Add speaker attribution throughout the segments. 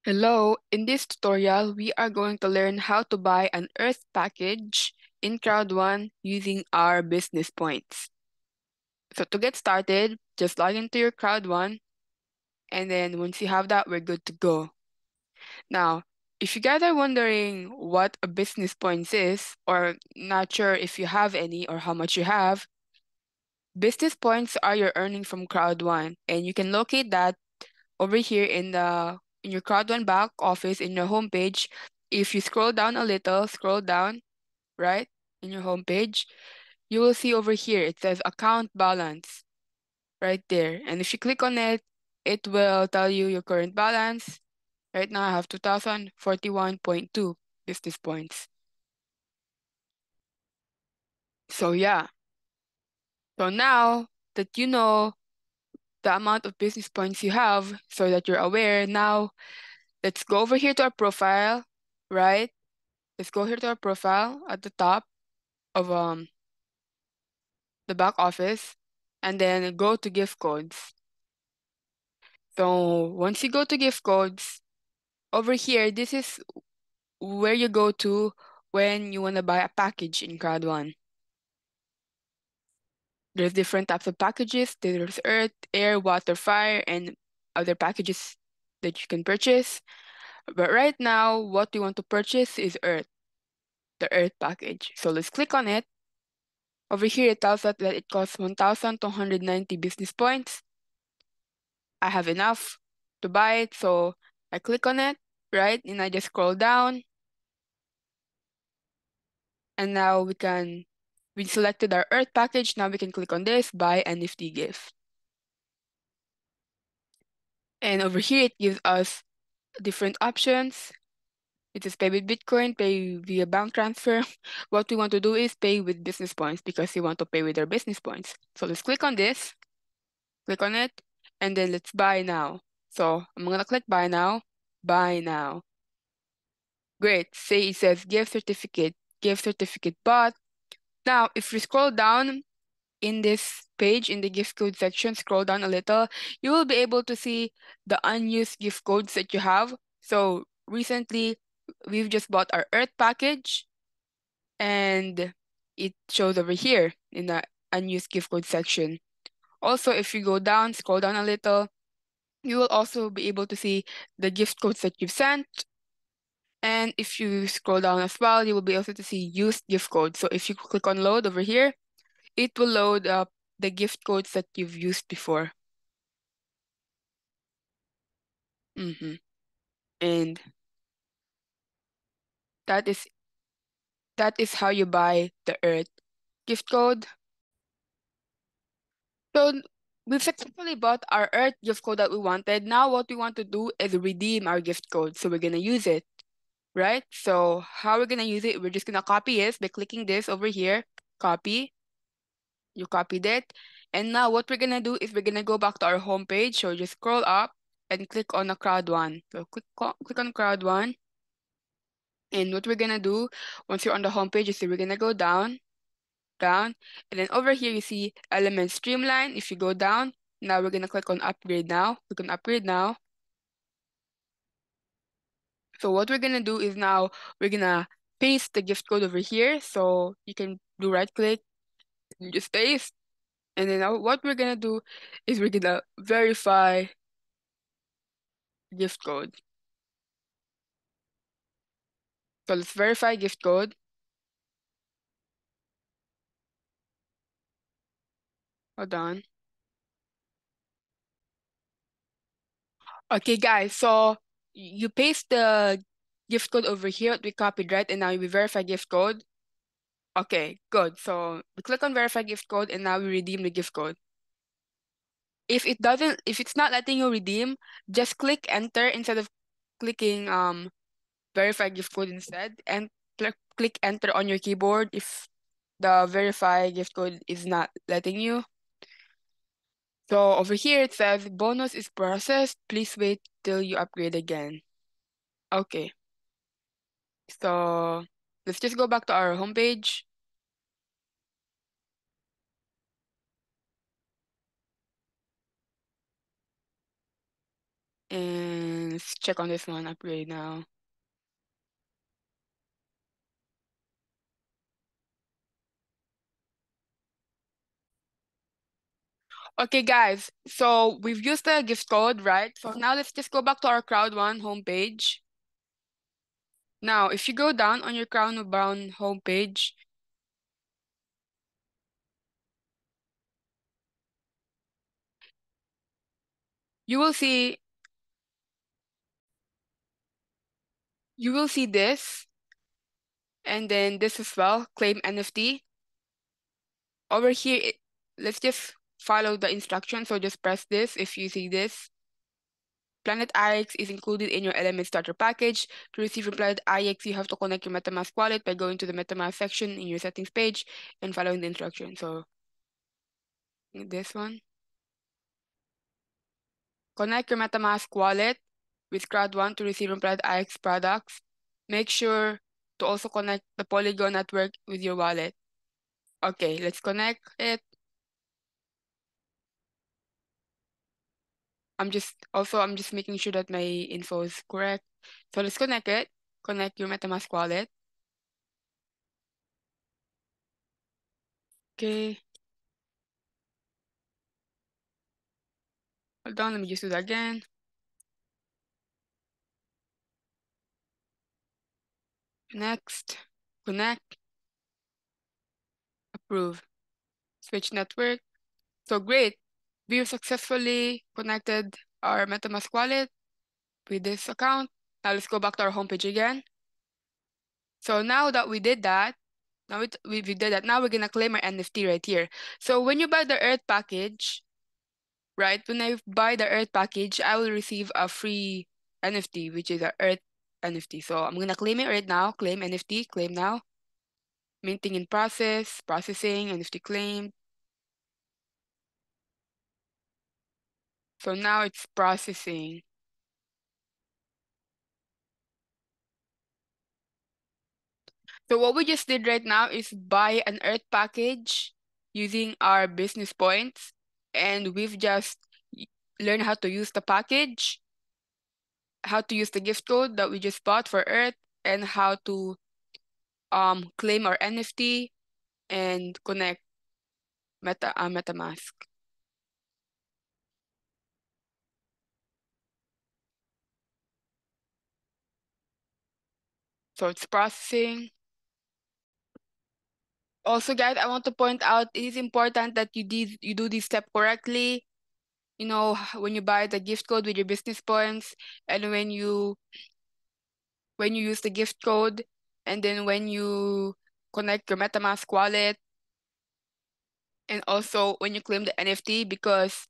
Speaker 1: Hello, in this tutorial, we are going to learn how to buy an Earth package in Crowd1 using our business points. So to get started, just log into your Crowd1, and then once you have that, we're good to go. Now, if you guys are wondering what a business points is, or not sure if you have any or how much you have, business points are your earnings from Crowd1, and you can locate that over here in your Crowd1 back office in your homepage. If you scroll down a little, scroll down, right, in your homepage, you will see over here it says account balance right there. And if you click on it, it will tell you your current balance. Right now I have 2041.2 business points. So yeah. So now that you know the amount of business points you have so that you're aware, now let's go over here to our profile, right? Let's go here to our profile at the top of the back office and then go to gift codes. So once you go to gift codes, over here, this is where you go to when you want to buy a package in Crowd1. There's different types of packages. There's earth, air, water, fire, and other packages that you can purchase. But right now, what we want to purchase is earth, the earth package. So let's click on it. Over here, it tells us that it costs 1,290 business points. I have enough to buy it, so I click on it, right? And I just scroll down. And now we selected our Earth package. Now we can click on this, buy NFT gift. And over here, it gives us different options. It says pay with Bitcoin, pay via bank transfer. What we want to do is pay with business points because we want to pay with our business points. So let's click on this, click on it, and then let's buy now. So I'm gonna click buy now, buy now. Great, say it says gift certificate bought. Now, if we scroll down in this page, in the gift code section, scroll down a little, you will be able to see the unused gift codes that you have. So recently, we've just bought our Earth package, and it shows over here in the unused gift code section. Also, if you go down, scroll down a little, you will also be able to see the gift codes that you've sent. And if you scroll down as well, you will be able to see used gift codes. So if you click on load over here, it will load up the gift codes that you've used before. And that is how you buy the Earth gift code. So we've successfully bought our Earth gift code that we wanted. Now what we want to do is redeem our gift code. So we're gonna use it, right? So how we're gonna use it, we're just gonna copy it by clicking this over here, copy. You copied it. And now what we're gonna do is we're gonna go back to our home page. So just scroll up and click on the Crowd1. So click on Crowd1. And what we're gonna do once you're on the home page is we're gonna go down, down, and then over here you see element streamline. If you go down, now we're gonna click on upgrade now. Click on upgrade now. So what we're gonna do is now we're gonna paste the gift code over here. So you can do right click, and just paste. And then now what we're gonna do is we're gonna verify gift code. So let's verify gift code. Hold on. Okay, guys, so you paste the gift code over here that we copied, right? And now we verify gift code. Okay, good. So we click on verify gift code and now we redeem the gift code. If it's not letting you redeem, just click enter instead of clicking verify gift code instead, and click enter on your keyboard if the verify gift code is not letting you. So over here it says bonus is processed. Please wait till you upgrade again. Okay. So let's just go back to our homepage. And Let's check on this one. Upgrade now. Okay, guys. So we've used the gift code, right? So now let's just go back to our Crowd1 homepage. Now, if you go down on your Crowd1 homepage, you will see this, and then this as well, claim NFT. Over here, let's just follow the instructions. So just press this if you see this. Planet IX is included in your Element Starter package. To receive from Planet IX, you have to connect your MetaMask wallet by going to the MetaMask section in your settings page and following the instructions. So this one. Connect your MetaMask wallet with Crowd1 to receive from Planet IX products. Make sure to also connect the Polygon network with your wallet. Okay, let's connect it. I'm just making sure that my info is correct. So let's connect it. Connect your MetaMask wallet. Okay. Hold on, let me just do that again. Next. Connect. Approve. Switch network. So great. We've successfully connected our MetaMask wallet with this account. Now let's go back to our homepage again. So now that we did that, we did that. Now we're gonna claim our NFT right here. So when you buy the Earth package, right? When I buy the Earth package, I will receive a free NFT, which is a Earth NFT. So I'm gonna claim it right now. Claim NFT, claim now. Minting in process, processing, NFT claimed. So now it's processing. So what we just did right now is buy an Earth package using our business points, and we've just learned how to use the package, how to use the gift code that we just bought for Earth, and how to claim our NFT and connect MetaMask. So it's processing. Also, guys, I want to point out it is important that you do this step correctly. You know, when you buy the gift code with your business points, and when you use the gift code, and then when you connect your MetaMask wallet, and also when you claim the NFT, because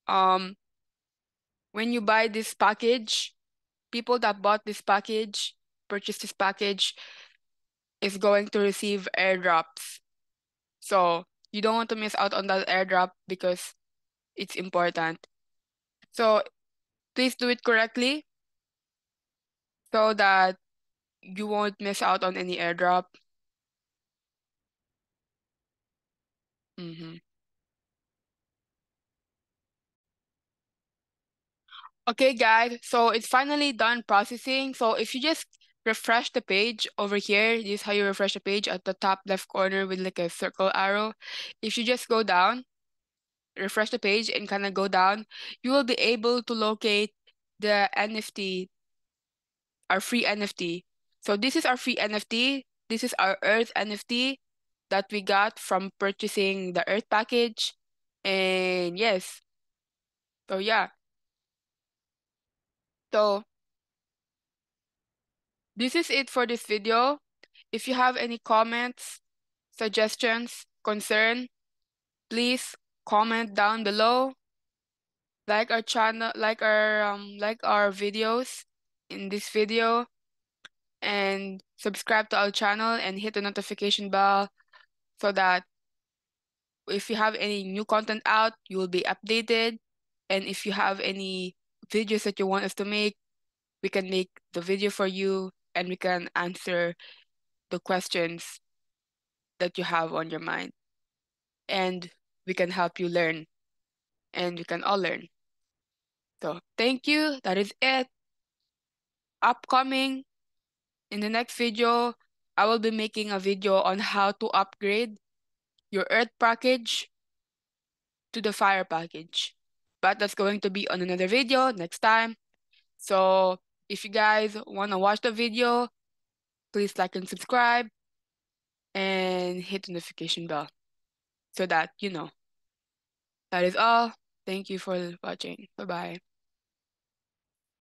Speaker 1: um when you buy this package, people that bought this package, purchased this package, is going to receive airdrops. So you don't want to miss out on that airdrop because it's important. So please do it correctly so that you won't miss out on any airdrop. Okay, guys, so it's finally done processing. So if you just refresh the page over here, this is how you refresh the page at the top left corner with like a circle arrow. If you just go down, refresh the page and kind of go down, you will be able to locate the NFT, our free NFT. So this is our free NFT. This is our Earth NFT that we got from purchasing the Earth package. And yes, so yeah. So this is it for this video. If you have any comments, suggestions, concern, please comment down below. Like our channel, like our videos in this video, and subscribe to our channel and hit the notification bell so that if you have any new content out, you will be updated. And if you have any videos that you want us to make, we can make the video for you and we can answer the questions that you have on your mind. And we can help you learn and we can all learn. So thank you. That is it. upcoming, in the next video, I will be making a video on how to upgrade your Earth package to the Fire package. But that's going to be on another video next time. So if you guys want to watch the video, please like and subscribe and hit the notification bell so that you know. That is all. Thank you for watching. Bye-bye.